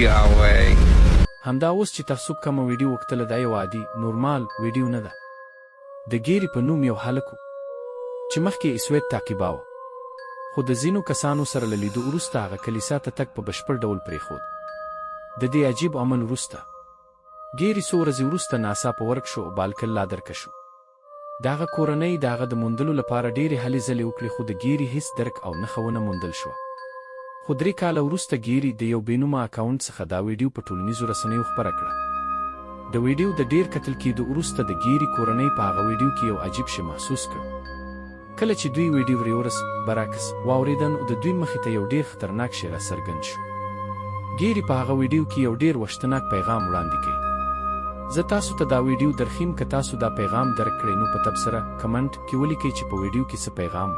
going. همدا اوس چې تاسو کوم ویډیو وکتله دا یو عادي نورمال ویډیو نه ده. د ګیري په نوم یو هلک و چې مخکې اسویت تعقیباوه، خو د ځینو کسانو سره له لیدو وروسته هغه کلیسا ته تګ په بشپړ ډول پرېښود. د دې عجیب عمل وروسته ګیري څو ورځې وروسته ناڅاپه ورک شو او بالکل لا درکه شو. د هغه کورنۍ د هغه د موندلو لپاره ډېرې هلې ځلې وکړې، خو د ګیري هیڅ درک او نښه ونه موندل شوه. خو 3 کاله وروسته ګیري د یو بېنومه اکاونټ څخه دا ویډیو په ټولنیزو رسنیو خپره کړه. د ویډیو د ډېر کتل کېدو وروسته د ګیري کورنۍ په هغه ویډیو کې یو عجیب شی محسوس کړ. کله چې دوی ویډیو ریورس برعکس واورېده نو د دوی مخې ته یو ډېر خطرناک شی راڅرګند شو. ګیري په هغه ویډیو کې یو ډېر وحشتناک پیغام وړاندې کوي. زه تاسو ته دا ویډیو درخیم که تاسو دا پیغام درک کړئ نو په تبصره کمنټ کې ولیکئ چې په ویډیو کې څه پیغام و.